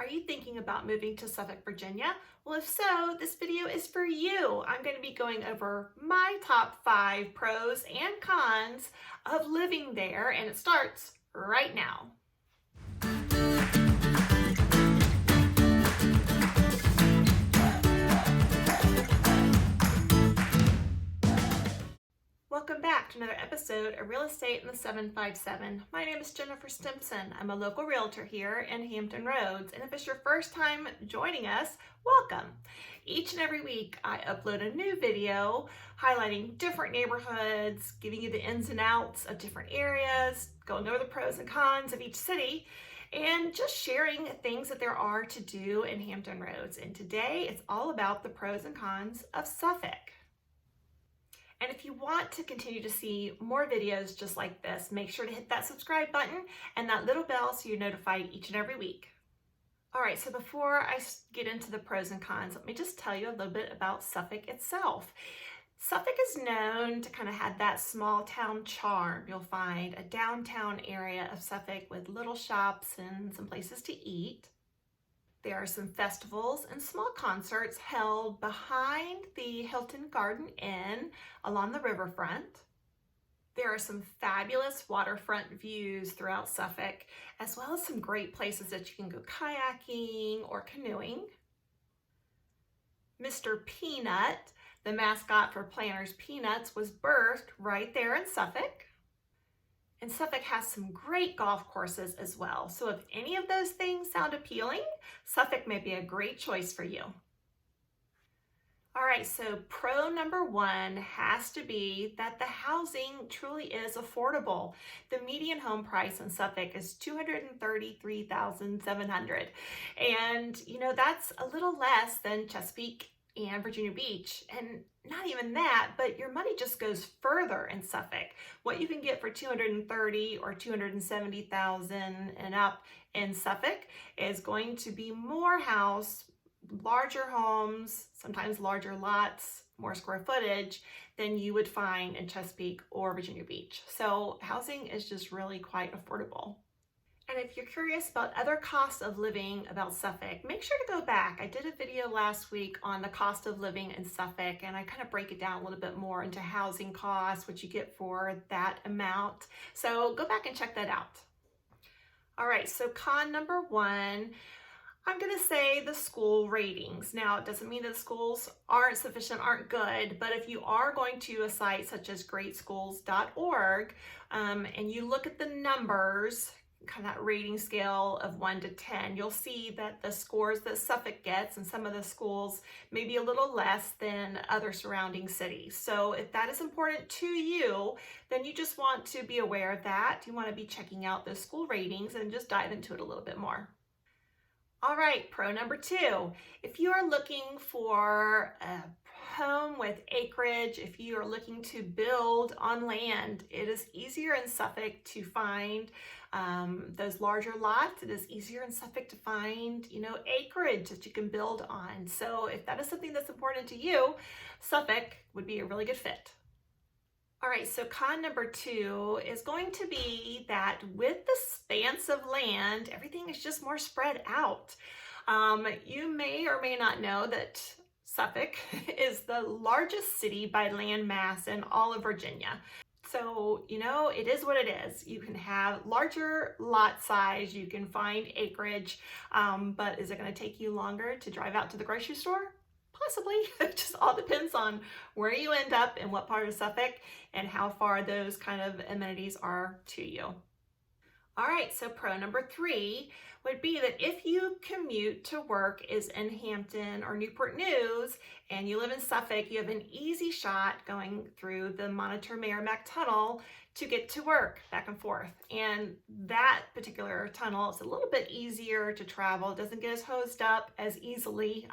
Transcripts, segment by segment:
Are you thinking about moving to Suffolk, Virginia? Well, if so, this video is for you. I'm going to be going over my top 5 pros and cons of living there, and it starts right now. Welcome back to another episode of Real Estate in the 757. My name is Jennifer Stimpson. I'm a local realtor here in Hampton Roads, and if it's your first time joining us, welcome. Each and every week I upload a new video highlighting different neighborhoods, giving you the ins and outs of different areas, going over the pros and cons of each city, and just sharing things that there are to do in Hampton Roads. And today it's all about the pros and cons of Suffolk. And if you want to continue to see more videos just like this, make sure to hit that subscribe button and that little bell so you're notified each and every week. All right, so before I get into the pros and cons, let me just tell you a little bit about Suffolk itself. Suffolk is known to kind of have that small town charm. You'll find a downtown area of Suffolk with little shops and some places to eat. There are some festivals and small concerts held behind the Hilton Garden Inn along the riverfront. There are some fabulous waterfront views throughout Suffolk, as well as some great places that you can go kayaking or canoeing. Mr. Peanut, the mascot for Planters Peanuts, was birthed right there in Suffolk. And Suffolk has some great golf courses as well. So if any of those things sound appealing, Suffolk may be a great choice for you. All right, so pro number 1 has to be that the housing truly is affordable. The median home price in Suffolk is $233,700. And that's a little less than Chesapeake and Virginia Beach, and not even that, but your money just goes further in Suffolk. What you can get for $230,000 or $270,000 and up in Suffolk is going to be more house, larger homes, sometimes larger lots, more square footage than you would find in Chesapeake or Virginia Beach. So housing is just really quite affordable. And if you're curious about other costs of living about Suffolk, make sure to go back. I did a video last week on the cost of living in Suffolk, and I kind of break it down a little bit more into housing costs, what you get for that amount. So go back and check that out. All right, so con number 1, I'm going to say the school ratings. Now, it doesn't mean that schools aren't sufficient, aren't good, but if you are going to a site such as greatschools.org and you look at the numbers, kind of that rating scale of 1 to 10, you'll see that the scores that Suffolk gets and some of the schools may be a little less than other surrounding cities. So if that is important to you, then you just want to be aware of that. You want to be checking out those school ratings and just dive into it a little bit more. All right, pro number 2, if you are looking for a home with acreage, if you are looking to build on land, it is easier in Suffolk to find those larger lots. It is easier in Suffolk to find, acreage that you can build on. So if that is something that's important to you, Suffolk would be a really good fit. All right, so con number 2 is going to be that with the expanse of land, everything is just more spread out. You may or may not know that Suffolk is the largest city by land mass in all of Virginia. So, it is what it is. You can have larger lot size, you can find acreage, but is it going to take you longer to drive out to the grocery store? Possibly. It just all depends on where you end up and what part of Suffolk and how far those kind of amenities are to you. All right, so pro number 3 would be that if you commute to work is in Hampton or Newport News and you live in Suffolk, you have an easy shot going through the Monitor Merrimack Tunnel to get to work back and forth. And that particular tunnel is a little bit easier to travel. It doesn't get as hosed up as easily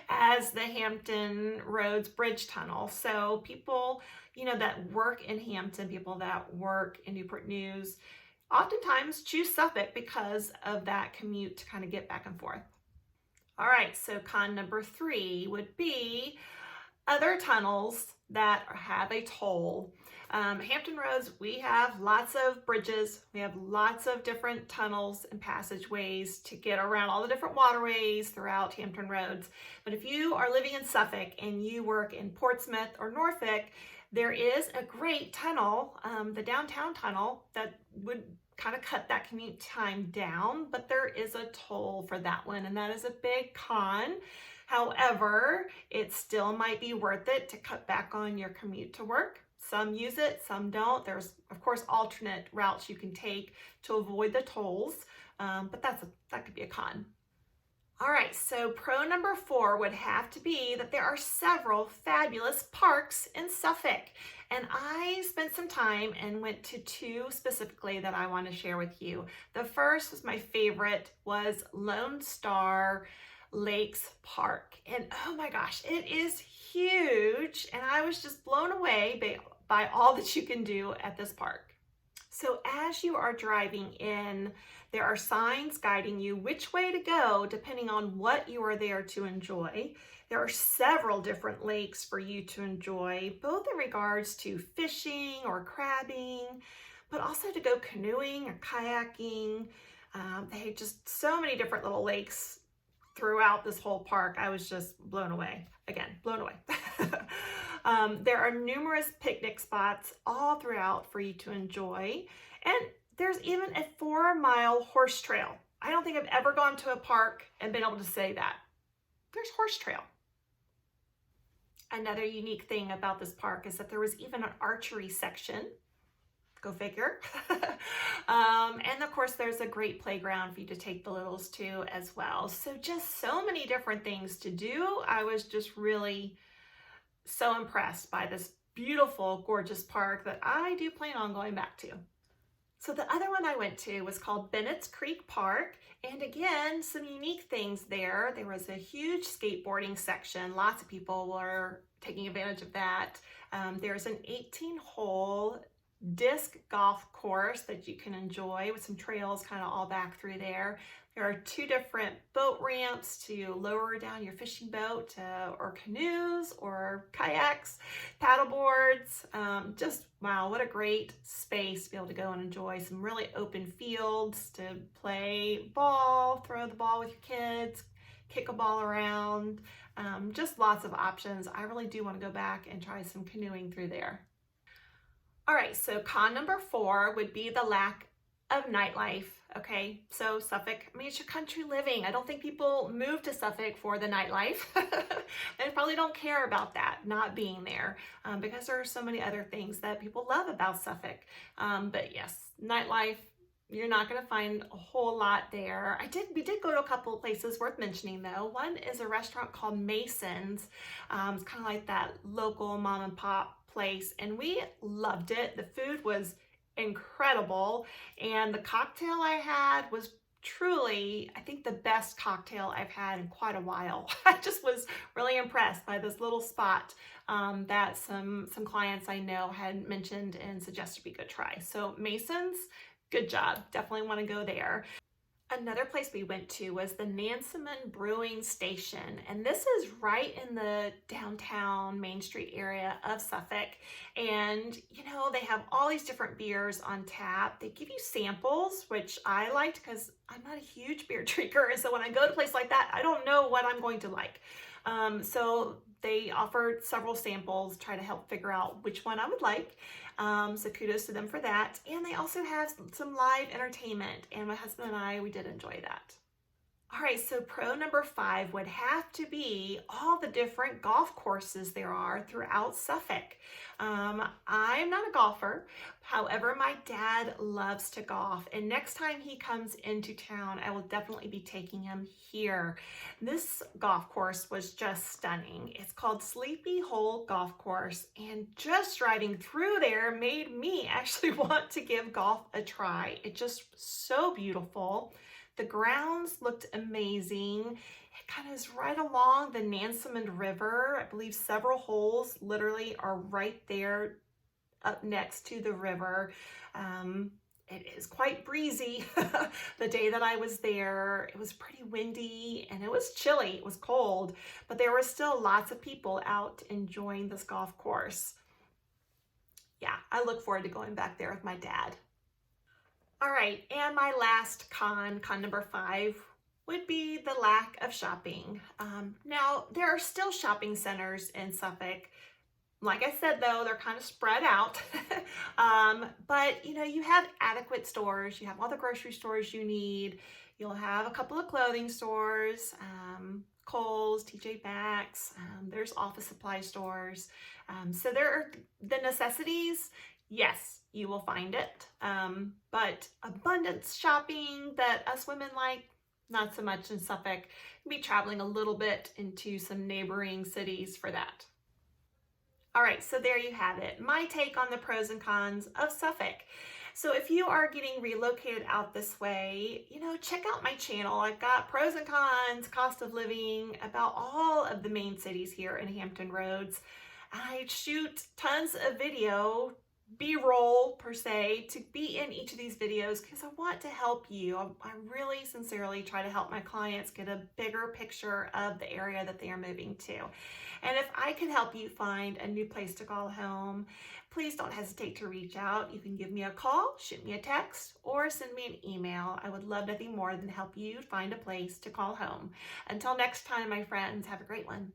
as the Hampton Roads Bridge Tunnel. So people, that work in Hampton, people that work in Newport News, oftentimes choose Suffolk because of that commute to kind of get back and forth. All right, so con number 3 would be Other tunnels that have a toll. Hampton Roads, we have lots of bridges. We have lots of different tunnels and passageways to get around all the different waterways throughout Hampton Roads. But if you are living in Suffolk and you work in Portsmouth or Norfolk, there is a great tunnel, the downtown tunnel, that would kind of cut that commute time down, but there is a toll for that one, and that is a big con. However, it still might be worth it to cut back on your commute to work. Some use it, some don't. There's, of course, alternate routes you can take to avoid the tolls, but that could be a con. All right, so pro number 4 would have to be that there are several fabulous parks in Suffolk. And I spent some time and went to 2 specifically that I want to share with you. The first was my favorite, was Lone Star Lakes Park. And oh my gosh, it is huge. And I was just blown away by all that you can do at this park. So as you are driving in, there are signs guiding you which way to go depending on what you are there to enjoy. There are several different lakes for you to enjoy, both in regards to fishing or crabbing, but also to go canoeing or kayaking. They have just so many different little lakes throughout this whole park. I was just blown away. Again, blown away. There are numerous picnic spots all throughout for you to enjoy. And there's even a 4-mile horse trail. I don't think I've ever gone to a park and been able to say that. There's horse trail. Another unique thing about this park is that there was even an archery section. Go figure. And of course, there's a great playground for you to take the littles to as well. So just so many different things to do. I was just really so impressed by this beautiful, gorgeous park that I do plan on going back to. So the other one I went to was called Bennett's Creek Park. And again, some unique things there. There was a huge skateboarding section. Lots of people were taking advantage of that. There's an 18-hole disc golf course that you can enjoy with some trails kind of all back through there. There are 2 different boat ramps to lower down your fishing boat or canoes or kayaks, paddle boards. Just wow, what a great space to be able to go and enjoy some really open fields to play ball, throw the ball with your kids, kick a ball around. Just lots of options. I really do want to go back and try some canoeing through there. All right, so con number 4 would be the lack of nightlife. Okay, so Suffolk, I mean, it's your country living. I don't think people move to Suffolk for the nightlife. They probably don't care about that, not being there, because there are so many other things that people love about Suffolk. But yes, nightlife, you're not going to find a whole lot there. We did go to a couple of places worth mentioning though. One is a restaurant called Mason's. It's kind of like that local mom and pop place, and we loved it. The food was incredible, and the cocktail I had was truly, I think, the best cocktail I've had in quite a while. I just was really impressed by this little spot that some clients I know had mentioned and suggested we could try. So Mason's, good job. Definitely want to go there. Another place we went to was the Nansemond Brewing Station, and this is right in the downtown Main Street area of Suffolk. And you know, they have all these different beers on tap. They give you samples, which I liked because I'm not a huge beer drinker, and so when I go to a place like that, I don't know what I'm going to like. So they offered several samples, try to help figure out which one I would like. So kudos to them for that. And they also have some live entertainment, and my husband and I, we did enjoy that. All right, so pro number 5 would have to be all the different golf courses there are throughout Suffolk. I'm not a golfer. However, my dad loves to golf, and next time he comes into town, I will definitely be taking him here. This golf course was just stunning. It's called Sleepy Hole Golf Course, and just driving through there made me actually want to give golf a try. It's just so beautiful. The grounds looked amazing. It kind of is right along the Nansemond River. I believe several holes literally are right there up next to the river. It is quite breezy. The day that I was there, it was pretty windy and it was chilly. It was cold, but there were still lots of people out enjoying this golf course. Yeah, I look forward to going back there with my dad. All right, and my last con number 5, would be the lack of shopping. Now, there are still shopping centers in Suffolk. Like I said, though, they're kind of spread out. But you have adequate stores. You have all the grocery stores you need. You'll have a couple of clothing stores, Kohl's, TJ Maxx. There's office supply stores. So there are the necessities. Yes, you will find it. But abundance shopping that us women like, not so much in Suffolk. You'll be traveling a little bit into some neighboring cities for that. All right, so there you have it. My take on the pros and cons of Suffolk. So if you are getting relocated out this way, check out my channel. I've got pros and cons, cost of living, about all of the main cities here in Hampton Roads. I shoot tons of video, B-roll per se, to be in each of these videos because I want to help you. I really sincerely try to help my clients get a bigger picture of the area that they are moving to. And if I can help you find a new place to call home, please don't hesitate to reach out. You can give me a call, shoot me a text, or send me an email. I would love nothing more than help you find a place to call home. Until next time, my friends, have a great one.